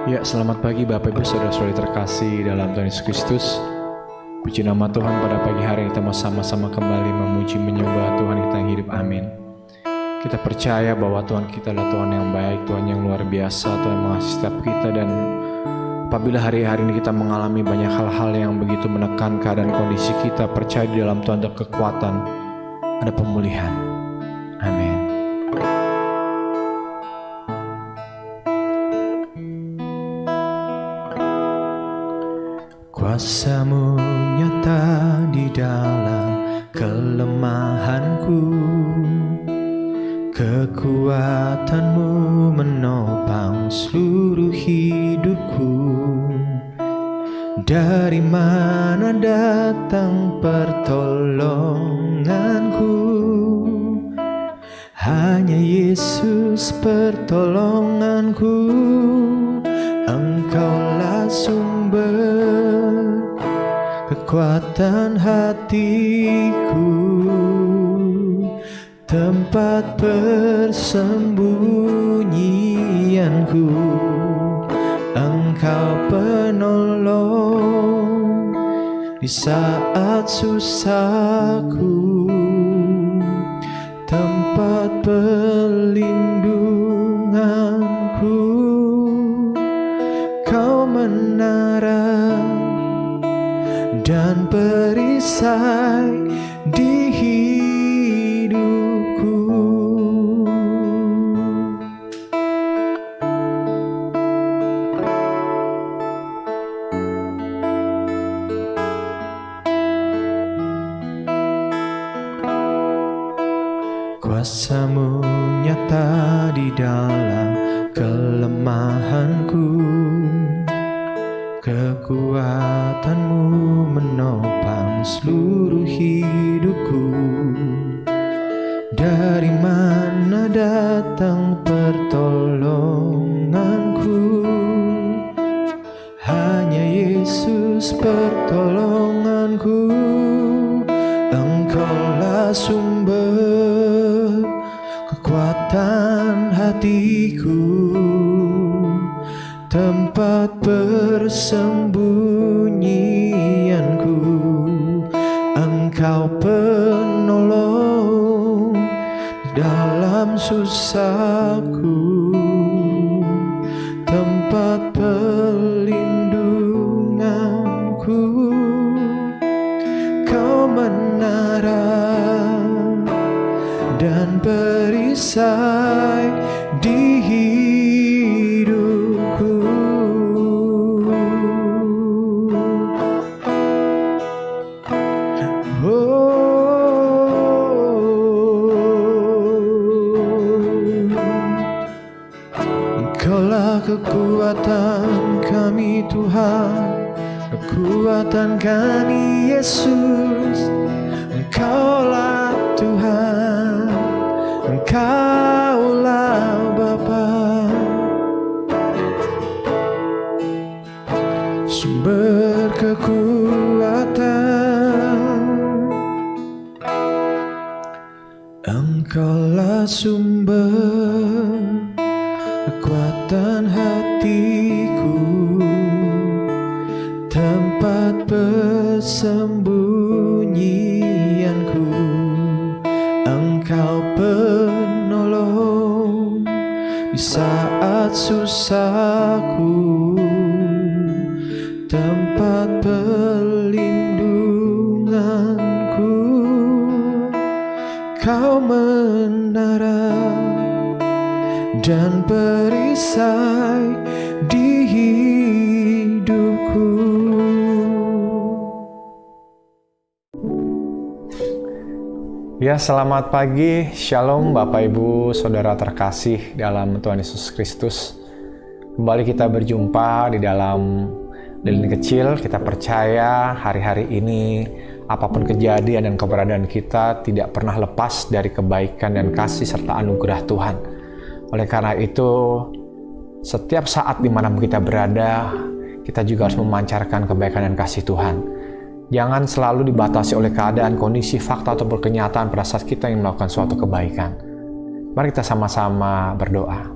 Ya, selamat pagi Bapak Ibu Saudara-saudari terkasih dalam Tuhan Yesus Kristus. Puji nama Tuhan, pada pagi hari kita mau sama-sama kembali memuji menyembah Tuhan kita yang hidup. Amin. Kita percaya bahwa Tuhan kita adalah Tuhan yang baik, Tuhan yang luar biasa, Tuhan yang mengasihi setiap kita. Dan apabila hari-hari ini kita mengalami banyak hal-hal yang begitu menekan keadaan kondisi kita, percaya di dalam Tuhan ada kekuatan, ada pemulihan. Amin. Kuasa-Mu nyata di dalam kelemahanku, kekuatan-Mu menopang seluruh hidupku. Dari mana datang pertolonganku? Hanya Yesus pertolonganku. Engkaulah sumber kekuatan hatiku, tempat persembunyianku. Engkau penolong di saat susahku, tempat perlindunganku. Kau menara dan perisai di hidupku. Kuasa-Mu nyata di dalam kelemahanku, kekuatan-Mu menopang seluruh hidupku. Dari mana datang pertolonganku? Hanya Yesus pertolonganku. Engkaulah sumber kekuatan hatiku, tempat persembunyianku. Engkau penolong dalam susahku, tempat perlindunganku. Kau menara dan perisai di hidupku. Engkaulah kekuatan kami Tuhan, kekuatan kami Yesus. Engkaulah Tuhan, Engkaulah Bapa, sumber kekuatan. Engkaulah sumber kekuatan hatiku, tempat persembunyianku. Engkau penolong di saat susahku, tempat perlindunganku. Kau menara dan perisai di hidupku. Ya, selamat pagi, Shalom Bapak Ibu Saudara terkasih dalam Tuhan Yesus Kristus. Kembali kita berjumpa di dalam Lilin Kecil. Kita percaya hari-hari ini apapun kejadian dan keberadaan kita tidak pernah lepas dari kebaikan dan kasih serta anugerah Tuhan. Oleh karena itu, setiap saat dimanapun kita berada, kita juga harus memancarkan kebaikan dan kasih Tuhan. Jangan selalu dibatasi oleh keadaan, kondisi, fakta, ataupun kenyataan pada saat kita ingin melakukan suatu kebaikan. Mari kita sama-sama berdoa.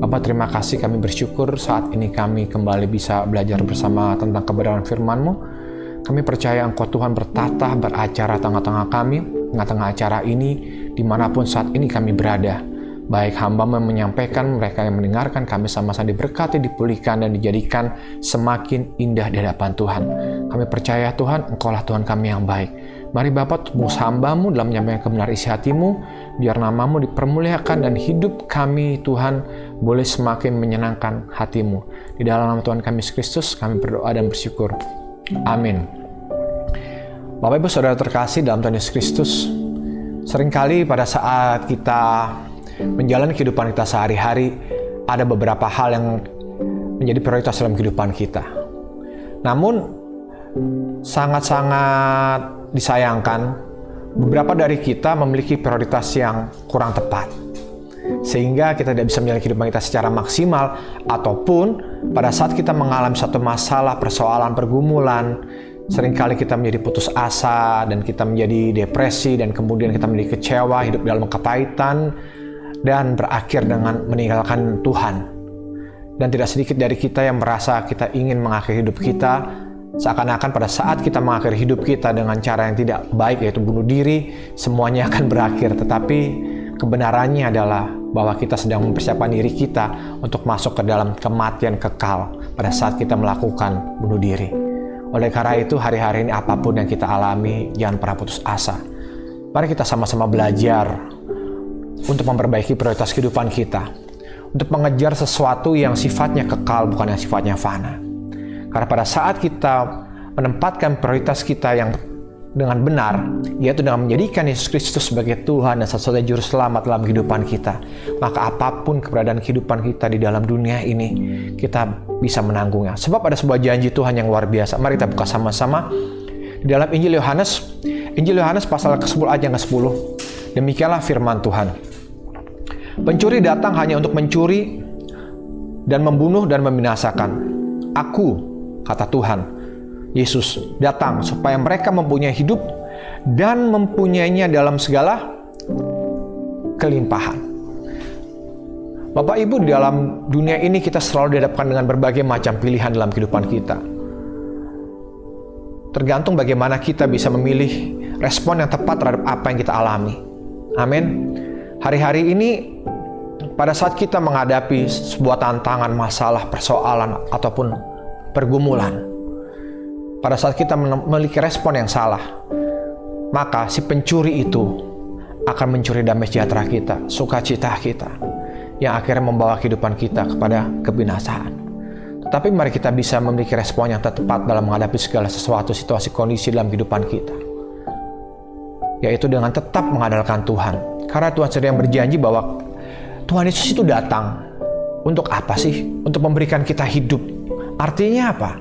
Bapa, terima kasih, kami bersyukur saat ini kami kembali bisa belajar bersama tentang kebenaran firman-Mu. Kami percaya Engkau Tuhan bertata, beracara tengah-tengah kami, tengah-tengah acara ini, dimanapun saat ini kami berada. Baik hamba-Mu yang menyampaikan, mereka yang mendengarkan, kami sama-sama diberkati, dipulihkan, dan dijadikan semakin indah di hadapan Tuhan. Kami percaya Tuhan, Engkau lah Tuhan kami yang baik. Mari Bapa, tebus hamba-Mu dalam menyampaikan kebenaran isi hati-Mu, biar nama-Mu dipermuliakan dan hidup kami Tuhan boleh semakin menyenangkan hati-Mu. Di dalam nama Tuhan kami Yesus Kristus, kami berdoa dan bersyukur. Amin. Bapak Ibu Saudara terkasih dalam Tuhan Yesus Kristus, seringkali pada saat kita menjalani kehidupan kita sehari-hari, ada beberapa hal yang menjadi prioritas dalam kehidupan kita. Namun, sangat-sangat disayangkan, beberapa dari kita memiliki prioritas yang kurang tepat, sehingga kita tidak bisa menjalani kehidupan kita secara maksimal, ataupun pada saat kita mengalami satu masalah, persoalan, pergumulan, seringkali kita menjadi putus asa, dan kita menjadi depresi, dan kemudian kita menjadi kecewa, hidup dalam kepahitan, dan berakhir dengan meninggalkan Tuhan. Dan tidak sedikit dari kita yang merasa kita ingin mengakhiri hidup kita, seakan-akan pada saat kita mengakhiri hidup kita dengan cara yang tidak baik, yaitu bunuh diri, semuanya akan berakhir. Tetapi kebenarannya adalah bahwa kita sedang mempersiapkan diri kita untuk masuk ke dalam kematian kekal pada saat kita melakukan bunuh diri. Oleh karena itu, hari-hari ini apapun yang kita alami, jangan pernah putus asa. Mari kita sama-sama belajar untuk memperbaiki prioritas kehidupan kita, untuk mengejar sesuatu yang sifatnya kekal, bukan yang sifatnya fana. Karena pada saat kita menempatkan prioritas kita yang dengan benar, yaitu dengan menjadikan Yesus Kristus sebagai Tuhan dan satu-satunya Juru Selamat dalam kehidupan kita, maka apapun keberadaan kehidupan kita di dalam dunia ini, kita bisa menanggungnya. Sebab ada sebuah janji Tuhan yang luar biasa. Mari kita buka sama-sama di dalam Injil Yohanes pasal ke-10 ayat yang ke-10. Demikianlah firman Tuhan. Pencuri datang hanya untuk mencuri dan membunuh dan membinasakan. Aku, kata Tuhan Yesus, datang supaya mereka mempunyai hidup dan mempunyainya dalam segala kelimpahan. Bapak Ibu, di dalam dunia ini kita selalu dihadapkan dengan berbagai macam pilihan dalam kehidupan kita. Tergantung bagaimana kita bisa memilih respon yang tepat terhadap apa yang kita alami. Amin. Hari-hari ini, pada saat kita menghadapi sebuah tantangan, masalah, persoalan, ataupun pergumulan, pada saat kita memiliki respon yang salah, maka si pencuri itu akan mencuri damai sejahtera kita, sukacita kita, yang akhirnya membawa kehidupan kita kepada kebinasaan. Tetapi mari kita bisa memiliki respon yang tepat dalam menghadapi segala sesuatu, situasi, kondisi dalam kehidupan kita, yaitu dengan tetap mengandalkan Tuhan. Karena Tuhan sendiri yang berjanji bahwa Tuhan Yesus itu datang untuk apa sih? Untuk memberikan kita hidup. Artinya apa?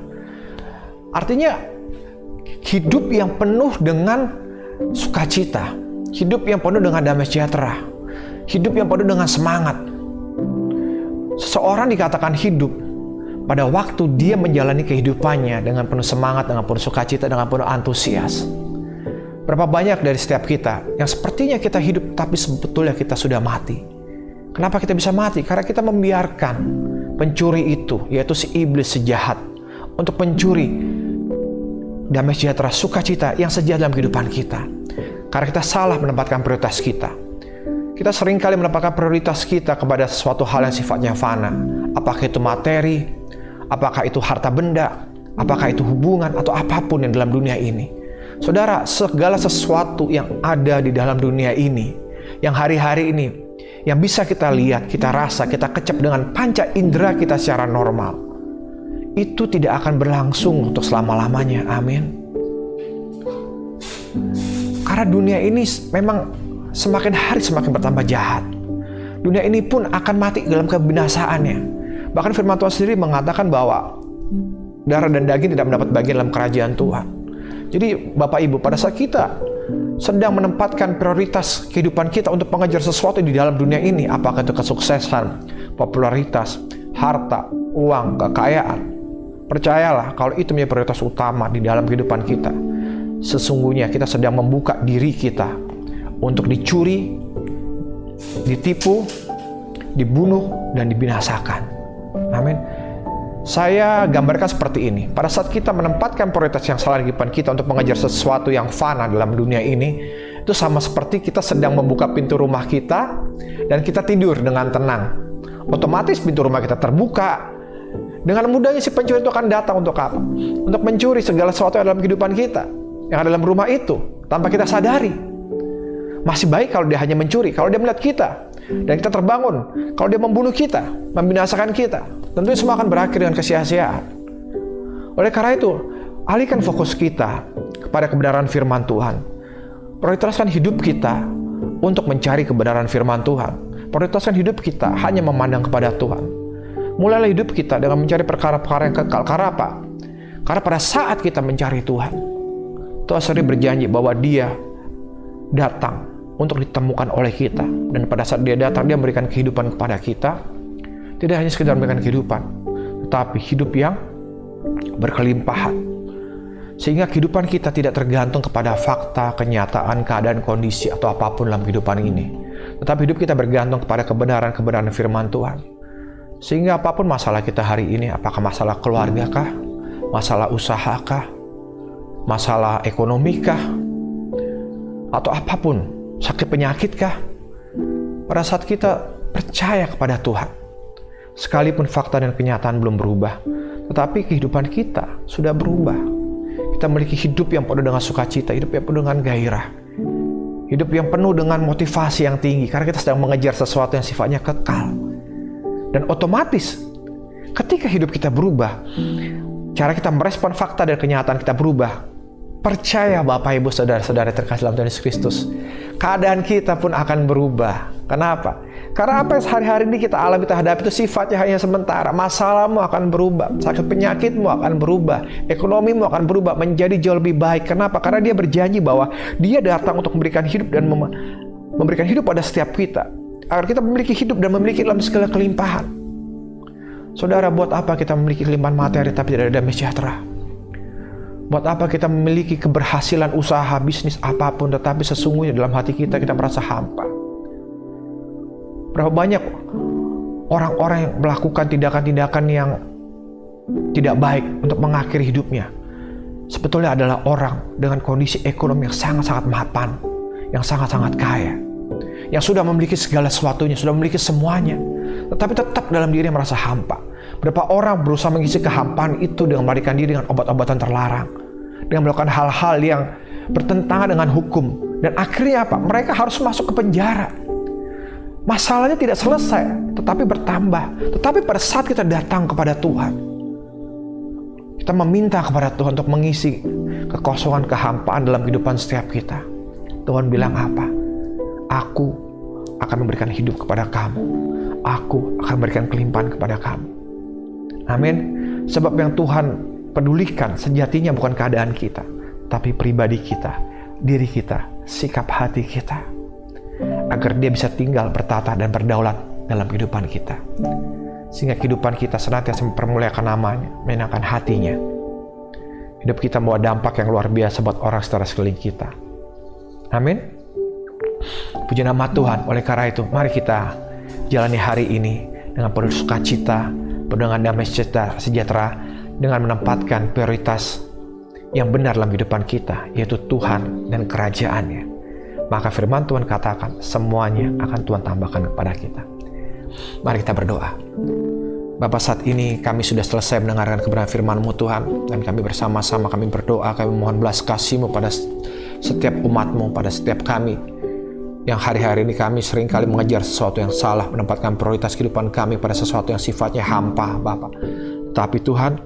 Artinya hidup yang penuh dengan sukacita, hidup yang penuh dengan damai sejahtera, hidup yang penuh dengan semangat. Seseorang dikatakan hidup pada waktu dia menjalani kehidupannya dengan penuh semangat, dengan penuh sukacita, dengan penuh antusias. Berapa banyak dari setiap kita yang sepertinya kita hidup, tapi sebetulnya kita sudah mati. Kenapa kita bisa mati? Karena kita membiarkan pencuri itu, yaitu si iblis, si jahat, untuk mencuri damai sejahtera, sukacita yang sejahat dalam kehidupan kita. Karena kita salah menempatkan prioritas kita. Kita seringkali menempatkan prioritas kita kepada sesuatu hal yang sifatnya fana. Apakah itu materi, apakah itu harta benda, apakah itu hubungan, atau apapun yang dalam dunia ini. Saudara, segala sesuatu yang ada di dalam dunia ini, yang hari-hari ini, yang bisa kita lihat, kita rasa, kita kecap dengan panca indera kita secara normal, itu tidak akan berlangsung untuk selama-lamanya. Amin. Karena dunia ini memang semakin hari semakin bertambah jahat. Dunia ini pun akan mati dalam kebinasaannya. Bahkan firman Tuhan sendiri mengatakan bahwa darah dan daging tidak mendapat bagian dalam kerajaan Tuhan. Jadi Bapak Ibu, pada saat kita sedang menempatkan prioritas kehidupan kita untuk mengejar sesuatu di dalam dunia ini, apakah itu kesuksesan, popularitas, harta, uang, kekayaan, percayalah kalau itu menjadi prioritas utama di dalam kehidupan kita, sesungguhnya kita sedang membuka diri kita untuk dicuri, ditipu, dibunuh, dan dibinasakan. Amin. Saya gambarkan seperti ini. Pada saat kita menempatkan prioritas yang salah di kehidupan kita untuk mengejar sesuatu yang fana dalam dunia ini, itu sama seperti kita sedang membuka pintu rumah kita dan kita tidur dengan tenang. Otomatis pintu rumah kita terbuka. Dengan mudahnya si pencuri itu akan datang untuk apa? Untuk mencuri segala sesuatu yang dalam kehidupan kita, yang ada dalam rumah itu, tanpa kita sadari. Masih baik kalau dia hanya mencuri, kalau dia melihat kita, dan kita terbangun. Kalau dia membunuh kita, membinasakan kita, tentunya semua akan berakhir dengan kesia-siaan. Oleh karena itu, alihkan fokus kita kepada kebenaran firman Tuhan. Prioritaskan hidup kita untuk mencari kebenaran firman Tuhan. Prioritaskan hidup kita hanya memandang kepada Tuhan. Mulailah hidup kita dengan mencari perkara-perkara yang kekal. Karena apa? Karena pada saat kita mencari Tuhan, Tuhan sendiri berjanji bahwa Dia datang untuk ditemukan oleh kita. Dan pada saat Dia datang, Dia memberikan kehidupan kepada kita. Tidak hanya sekedar memberikan kehidupan, tetapi hidup yang berkelimpahan. Sehingga kehidupan kita tidak tergantung kepada fakta, kenyataan, keadaan, kondisi, atau apapun dalam kehidupan ini. Tetapi hidup kita bergantung kepada kebenaran-kebenaran firman Tuhan. Sehingga apapun masalah kita hari ini, apakah masalah keluarga kah, masalah usaha kah, masalah ekonomi kah, atau apapun, sakit penyakit kah, pada saat kita percaya kepada Tuhan, sekalipun fakta dan kenyataan belum berubah, tetapi kehidupan kita sudah berubah. Kita memiliki hidup yang penuh dengan sukacita, hidup yang penuh dengan gairah, hidup yang penuh dengan motivasi yang tinggi, karena kita sedang mengejar sesuatu yang sifatnya kekal. Dan otomatis, ketika hidup kita berubah, cara kita merespon fakta dan kenyataan kita berubah. Percaya Bapak Ibu Saudara-saudara terkasih dalam Tuhan Yesus Kristus, keadaan kita pun akan berubah. Kenapa? Karena apa yang sehari-hari ini kita alami, kita hadapi itu sifatnya hanya sementara. Masalahmu akan berubah, sakit penyakitmu akan berubah, ekonomimu akan berubah menjadi jauh lebih baik. Kenapa? Karena Dia berjanji bahwa Dia datang untuk memberikan hidup dan memberikan hidup pada setiap kita, agar kita memiliki hidup dan memiliki dalam segala kelimpahan. Saudara, buat apa kita memiliki kelimpahan materi tapi tidak ada damai sejahtera? Buat apa kita memiliki keberhasilan usaha, bisnis, apapun, tetapi sesungguhnya dalam hati kita merasa hampa? Berapa banyak orang-orang yang melakukan tindakan-tindakan yang tidak baik untuk mengakhiri hidupnya, sebetulnya adalah orang dengan kondisi ekonomi yang sangat-sangat mapan, yang sangat-sangat kaya, yang sudah memiliki segala sesuatunya, sudah memiliki semuanya, tetapi tetap dalam diri merasa hampa. Berapa orang berusaha mengisi kehampaan itu dengan melarikan diri dengan obat-obatan terlarang, dengan melakukan hal-hal yang bertentangan dengan hukum, dan akhirnya apa? Mereka harus masuk ke penjara. Masalahnya tidak selesai, tetapi bertambah. Tetapi pada saat kita datang kepada Tuhan, kita meminta kepada Tuhan untuk mengisi kekosongan, kehampaan dalam kehidupan setiap kita. Tuhan bilang apa? Aku akan memberikan hidup kepada kamu. Aku akan memberikan kelimpahan kepada kamu. Amin. Sebab yang Tuhan pedulikan sejatinya bukan keadaan kita, tapi pribadi kita, diri kita, sikap hati kita, agar Dia bisa tinggal, bertata, dan berdaulat dalam kehidupan kita. Sehingga kehidupan kita senantiasa mempermuliakan namanya, menyenangkan hatinya. Hidup kita membawa dampak yang luar biasa buat orang secara sekeliling kita. Amin. Puji nama Tuhan. Oleh karena itu, mari kita jalani hari ini dengan penuh sukacita, penuh dengan damai sejahtera, dengan menempatkan prioritas yang benar dalam kehidupan kita, yaitu Tuhan dan kerajaan-Nya. Maka firman Tuhan katakan, semuanya akan Tuhan tambahkan kepada kita. Mari kita berdoa. Bapa, saat ini kami sudah selesai mendengarkan kebenaran firman-Mu Tuhan, dan kami bersama-sama kami berdoa, kami mohon belas kasih-Mu pada setiap umat-Mu, pada setiap kami, yang hari-hari ini kami seringkali mengejar sesuatu yang salah, menempatkan prioritas kehidupan kami pada sesuatu yang sifatnya hampa, Bapa. Tapi Tuhan,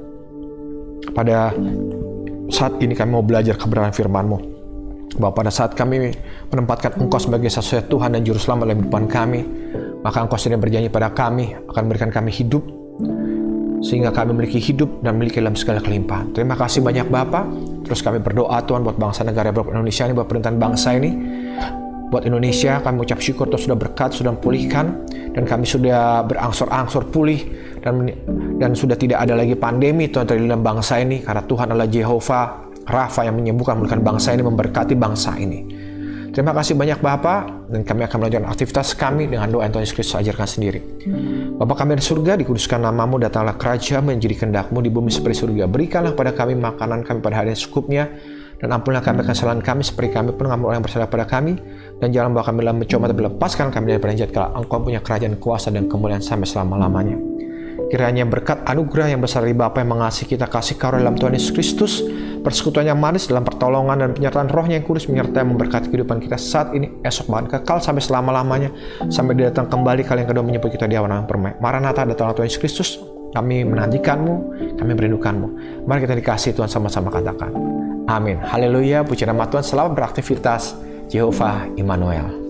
pada saat ini kami mau belajar kebenaran firman-Mu, bahwa pada saat kami menempatkan Engkau sebagai satu-satunya Tuhan dan Juru Selamat dalam kehidupan kami, maka Engkau sendiri berjanji pada kami akan memberikan kami hidup, sehingga kami memiliki hidup dan memiliki dalam segala kelimpahan. Terima kasih banyak Bapa. Terus kami berdoa Tuhan buat bangsa negara Indonesia ini, buat pemerintahan bangsa ini. Buat Indonesia, kami ucap syukur Tuhan sudah berkat, sudah memulihkan, dan kami sudah berangsur-angsur pulih, dan sudah tidak ada lagi pandemi Tuhan terjadi dalam bangsa ini, karena Tuhan adalah Jehovah Rafa yang menyembuhkan, memulihkan bangsa ini, memberkati bangsa ini. Terima kasih banyak Bapa, dan kami akan melanjutkan aktivitas kami dengan doa yang Tuhan Yesus Kristus ajarkan sendiri. Bapa kami di surga, dikuduskan namamu, datanglah kerajaan menjadi kehendak-mu di bumi seperti surga. Berikanlah pada kami makanan kami pada hari yang secukupnya, dan ampunilah kami kesalahan kami seperti kami pun mengampuni orang yang bersalah pada kami, dan jangan bawa kami dalam mencoba, tapi lepaskan kami dari jahat, karena Engkau punya kerajaan, kuasa, dan kemuliaan sampai selama-lamanya. Kiranya berkat anugerah yang besar dari Bapa yang mengasihi kita, kasih karunia dalam Tuhan Yesus Kristus, persekutuan yang manis dalam pertolongan dan penyertaan Roh-Nya yang kudus menyertai memberkati kehidupan kita saat ini, esok, bahkan kekal sampai selama-lamanya, sampai Dia datang kembali kali yang kedua menyebut kita di awan permai. Maranatha, datanglah Tuhan Yesus Kristus. Kami menantikan-Mu, kami merindukan-Mu. Mari kita dikasihi Tuhan, sama-sama katakan amin. Haleluya, puji nama Tuhan. Selamat beraktivitas. Jehovah Immanuel.